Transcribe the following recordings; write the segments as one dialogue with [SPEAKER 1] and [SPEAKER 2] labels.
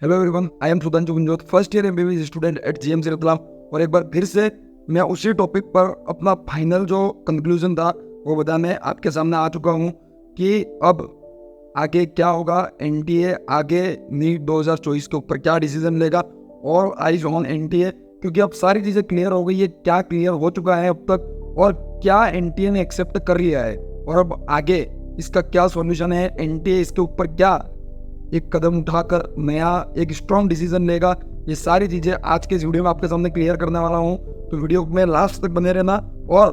[SPEAKER 1] Hello everyone, I am Sudhanshu Gunjot, first year MBBS student at GMC Ratlam. और एक बार फिर से मैं उसी टॉपिक पर अपना फाइनल जो कंक्लूजन था वो बताने आपके सामने आ चुका हूँ कि अब आगे क्या होगा। एनटीए आगे नीट 2024 के ऊपर क्या डिसीजन लेगा और आइज ऑन एनटीए, क्योंकि अब सारी चीज़ें क्लियर हो गई है। क्या क्लियर हो चुका है अब तक और क्या एनटीए ने एक्सेप्ट कर लिया है और अब आगे इसका क्या सॉल्यूशन है। एनटीए इसके ऊपर क्या एक कदम उठाकर नया एक स्ट्रॉन्ग डिसीजन लेगा, ये सारी चीजें आज के इस वीडियो में आपके सामने क्लियर करने वाला हूँ। तो वीडियो में लास्ट तक बने रहना और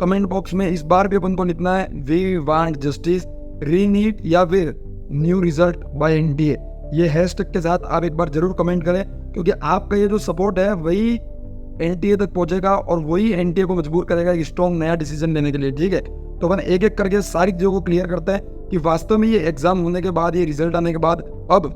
[SPEAKER 1] कमेंट बॉक्स में इस बार भी अपन को लिखना है वी वांट जस्टिस, रीनीट या फिर न्यू रिजल्ट बाय एनटीए। ये हैशटैग के साथ आप एक बार जरूर कमेंट करें, क्योंकि आपका ये जो सपोर्ट है वही एनटीए तक पहुंचेगा और वही एनटीए को मजबूर करेगा एक स्ट्रॉन्ग नया डिसीजन लेने के लिए। ठीक है, तो अपन एक एक करके सारी चीजों को क्लियर करते हैं कि वास्तव में ये एग्जाम होने के बाद, ये रिजल्ट आने के बाद अब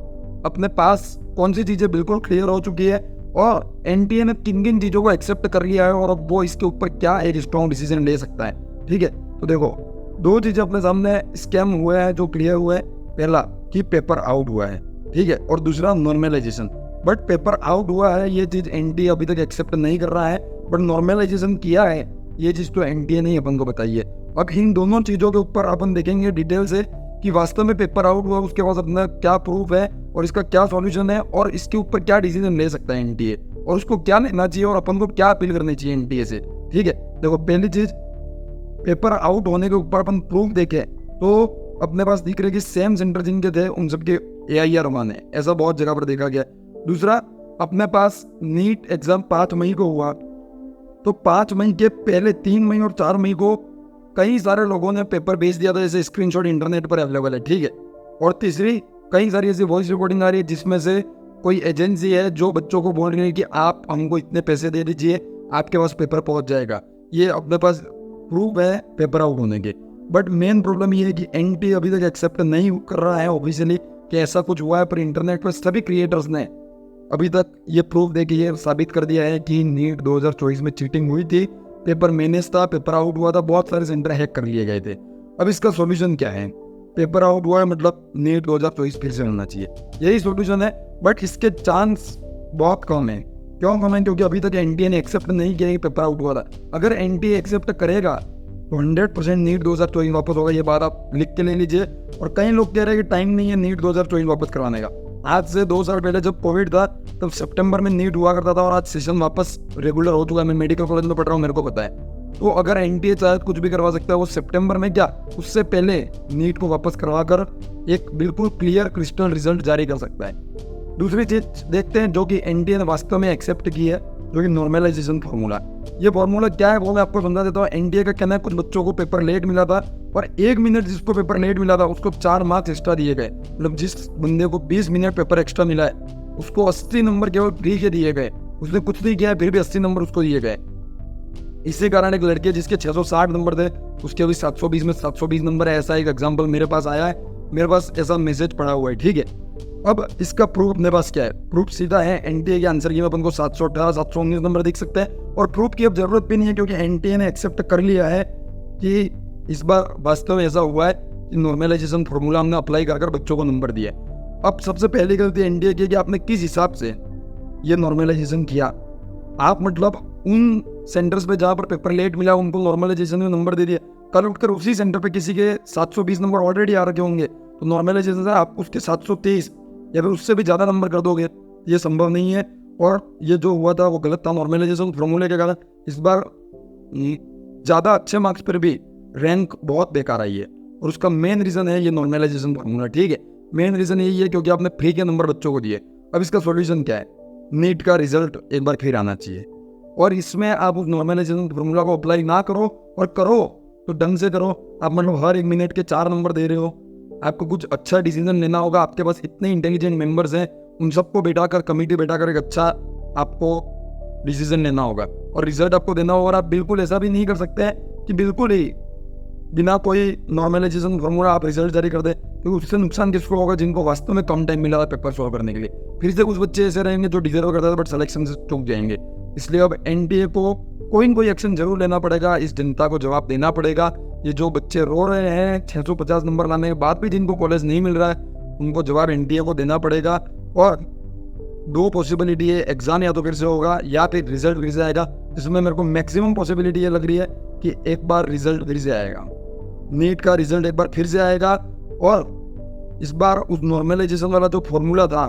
[SPEAKER 1] अपने पास कौन सी चीजें बिल्कुल क्लियर हो चुकी है और एनटीए ने किन किन चीजों को एक्सेप्ट कर लिया है और अब वो इसके ऊपर क्या एक स्ट्रॉन्ग डिसीजन ले सकता है। ठीक है, तो देखो दो चीजें अपने सामने स्कैम हुए हैं जो क्लियर हुए हैं। पहला कि पेपर आउट हुआ है, ठीक है, और दूसरा नॉर्मलाइजेशन। बट पेपर आउट हुआ है ये चीज एनटीए अभी तक एक्सेप्ट नहीं कर रहा है, बट नॉर्मलाइजेशन किया है ये चीज तो एनटीए ने अपन को बताई है। अब इन दोनों चीजों के ऊपर अपन देखेंगे डिटेल से कि वास्तव में पेपर आउट हुआ, उसके बाद अपना क्या प्रूफ है और इसका क्या सॉल्यूशन है और इसके ऊपर क्या डिसीजन ले सकता है एनटीए और उसको क्या लेना चाहिए और अपन को क्या अपील करनी चाहिए एनटीए से। ठीक है, देखो पहली चीज, पेपर आउट होने के ऊपर अपन प्रूफ देखें तो अपने पास दिख रहे कि सेम सेंटर जिनके थे उन सबके AIR माने, ऐसा बहुत जगह पर देखा गया। दूसरा, अपने पास नीट एग्जाम 5 मई को हुआ, तो 5 मई के पहले 3 मई और 4 मई को कई सारे लोगों ने पेपर भेज दिया था, जैसे स्क्रीनशॉट इंटरनेट पर अवेलेबल है। ठीक है, और तीसरी, कई सारी ऐसी वॉइस रिकॉर्डिंग आ रही है जिसमें से कोई एजेंसी है जो बच्चों को बोल रही है कि आप हमको इतने पैसे दे दीजिए, आपके पास पेपर पहुंच जाएगा। ये अपने पास प्रूफ है पेपर आउट होने के। बट मेन प्रॉब्लम ये है कि एनटीए अभी तक एक्सेप्ट नहीं कर रहा है ऑफिशियली कि ऐसा कुछ हुआ है, पर इंटरनेट पर सभी क्रिएटर्स ने अभी तक ये प्रूफ देके ये साबित कर दिया है कि नीट 2024 में चीटिंग हुई थी, पेपर मैनेज था, पेपर आउट हुआ था, बहुत सारे सेंटर हैक कर लिए गए थे। अब इसका सॉल्यूशन क्या है? पेपर आउट हुआ है मतलब नीट 2024 फिर से होना चाहिए, यही सॉल्यूशन है। बट इसके चांस बहुत कम है। क्यों कम है? क्योंकि अभी तक एनटीए ने एक्सेप्ट नहीं किया कि पेपर आउट हुआ था। अगर एनटीए एक्सेप्ट करेगा तो 100% नीट 2024 वापस होगा, ये बात आप लिख के ले लीजिए। और कई लोग कह रहे हैं कि टाइम नहीं है नीट 2024 वापस करवाने का। आज से 2 साल पहले जब कोविड था तब सितंबर में नीट हुआ करता था और आज सेशन वापस रेगुलर हो चुका है। मैं मेडिकल कॉलेज में पढ़ रहा हूँ, मेरे को पता है। तो अगर एनटीए चाहे कुछ भी करवा सकता है, वो सितंबर में क्या उससे पहले नीट को वापस करवा कर एक बिल्कुल क्लियर क्रिस्टल रिजल्ट जारी कर सकता है। दूसरी चीज देखते हैं जो कि एनटीए ने वास्तव में एक्सेप्ट की है, जो कि नॉर्मलाइजेशन फार्मूला। ये फार्मूला क्या है वो मैं आपको समझा देता हूँ। एनटीए का कहना है कुछ बच्चों को पेपर लेट मिला था और 1 मिनट जिसको पेपर लेट मिला था उसको 4 मार्क्स एक्स्ट्रा दिए गए। मतलब जिस बंदे को 20 मिनट पेपर एक्स्ट्रा मिला है उसको 80 नंबर केवल फ्री के दिए गए। उसने कुछ नहीं किया फिर भी 80 नंबर उसको दिए गए। इसी कारण एक लड़के जिसके 660 नंबर थे उसके अभी 720 में 720 नंबर है। ऐसा एक एग्जाम्पल मेरे पास आया है, मेरे पास ऐसा मैसेज पड़ा हुआ है। ठीक है, अब इसका प्रूफ अपने पास क्या है? प्रूफ सीधा है, एनटीए के आंसर की में अपन को 718 719 नंबर दिख सकते हैं और प्रूफ की अब जरूरत भी नहीं है, क्योंकि एनटीए ने एक्सेप्ट कर लिया है कि इस बार वास्तव में ऐसा हुआ है कि नॉर्मलाइजेशन फॉर्मूला हमने अप्लाई कर बच्चों को नंबर दिया। अब सबसे पहली गलती एनटीए की कि आपने किस हिसाब से ये नॉर्मलाइजेशन किया। आप मतलब उन सेंटर्स पे जहाँ पर पेपर लेट मिला उनको नॉर्मलाइजेशन में नंबर दे दिया, कल उठकर उसी सेंटर पे किसी के 720 नंबर ऑलरेडी आ रखे होंगे तो नॉर्मलाइजेशन से आप उसके 723 या फिर उससे भी ज़्यादा नंबर कर दोगे, ये संभव नहीं है। और ये जो हुआ था वो गलत था नॉर्मलाइजेशन फॉर्मूले के कारण। इस बार ज़्यादा अच्छे मार्क्स पर भी रैंक बहुत बेकार आई है और उसका मेन रीज़न है ये नॉर्मलाइजेशन फॉर्मूला। ठीक है, मेन रीज़न यही है क्योंकि आपने फ्री के नंबर बच्चों को दिए। अब इसका सॉल्यूशन क्या है? नीट का रिजल्ट एक बार फिर आना चाहिए और इसमें आप उस नॉर्मलाइजेशन फॉर्मूला को अप्लाई ना करो और करो तो ढंग से करो। आप मतलब हर 1 मिनट के 4 नंबर दे रहे हो। आपको कुछ अच्छा डिसीजन लेना होगा, आपके पास इतने इंटेलिजेंट मेंबर्स हैं, उन सबको बैठाकर कमेटी बैठाकर एक अच्छा आपको डिसीजन लेना होगा और रिजल्ट आपको देना होगा। और आप बिल्कुल ऐसा भी नहीं कर सकते हैं कि बिल्कुल ही बिना कोई नॉर्मलाइजेशन फॉर्मूला आप रिजल्ट जारी कर दें, क्योंकि उससे नुकसान किसको होगा? जिनको वास्तव में कम टाइम मिला था पेपर सॉल्व करने के लिए। फिर से कुछ बच्चे ऐसे रहेंगे जो डिजर्व करते थे बट सिलेक्शन से चूक जाएंगे। इसलिए अब एनटीए को कोई न कोई एक्शन जरूर लेना पड़ेगा, इस जनता को जवाब देना पड़ेगा। ये जो बच्चे रो रहे हैं 650 नंबर लाने के बाद भी जिनको कॉलेज नहीं मिल रहा है उनको जवाब एनटीए को देना पड़ेगा। और दो पॉसिबिलिटी है, एग्जाम या तो फिर से होगा या फिर रिजल्ट फिर से आएगा। इसमें मेरे को मैक्सिमम पॉसिबिलिटी ये लग रही है कि एक बार रिजल्ट फिर से आएगा, नीट का रिजल्ट एक बार फिर से आएगा, और इस बार उस नॉर्मलाइजेशन वाला जो फॉर्मूला था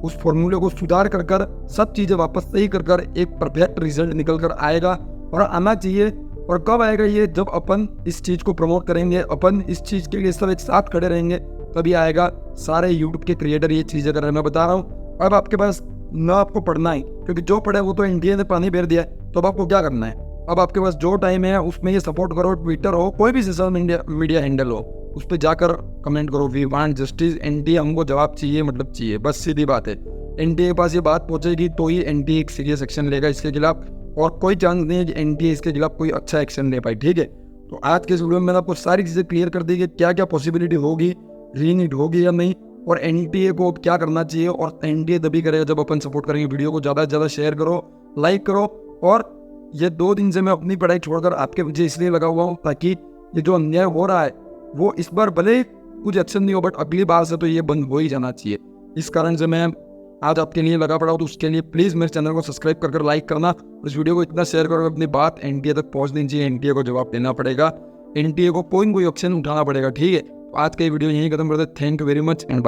[SPEAKER 1] उस फॉर्मूले को सुधार कर सब चीज़ें वापस सही कर एक परफेक्ट रिजल्ट निकल कर आएगा। और आना चाहिए। और कब आएगा ये? जब अपन इस चीज़ को प्रमोट करेंगे, अपन इस चीज़ के लिए सब एक साथ खड़े रहेंगे, तभी आएगा। सारे यूट्यूब के क्रिएटर ये चीज़ें कर रहे हैं, मैं बता रहा हूँ। अब आपके पास ना आपको पढ़ना है, क्योंकि जो पढ़े वो तो इंडिया ने पानी फेर दिया है, तो अब आपको क्या करना है? अब आपके पास जो टाइम है उसमें ये सपोर्ट करो, ट्विटर हो, कोई भी सोशल मीडिया हैंडल हो, उस पर जाकर कमेंट करो, वी वांट जस्टिस, एनटीए हमको जवाब चाहिए, मतलब चाहिए, बस सीधी बात है। एनटीए के पास ये बात पहुंचेगी तो ही एनटीए एक सीरियस एक्शन लेगा इसके खिलाफ, और कोई चांस नहीं है कि एनटीए इसके खिलाफ कोई अच्छा एक्शन ले पाए, ठीक है। तो आज के इस वीडियो में मैंने आपको सारी चीज़ें क्लियर कर दी कि क्या क्या पॉसिबिलिटी होगी, रीनीट होगी या नहीं, और एनटीए को क्या करना चाहिए। और एनटीए तभी करेगा जब अपन सपोर्ट करेंगे। वीडियो को ज़्यादा से ज़्यादा शेयर करो, लाइक करो। और ये 2 दिन से मैं अपनी पढ़ाई छोड़कर आपके वजह इसलिए लगा हुआ हूँ ताकि ये जो अन्याय हो रहा है वो इस बार भले कुछ एक्शन नहीं हो, बट अगली बार से तो ये बंद हो ही जाना चाहिए। इस कारण से मैं आज आपके लिए लगा पड़ा हूँ। तो उसके लिए प्लीज़ मेरे चैनल को सब्सक्राइब कर लाइक करना, और इस वीडियो को इतना शेयर करो, अपनी बात एनटीए तक पहुँचनी चाहिए। एनटीए को जवाब देना पड़ेगा, एनटीए को कोई एक्शन उठाना पड़ेगा, ठीक है। तो आज का ये वीडियो यहीं खत्म करते हैं। Thank you very much and bye.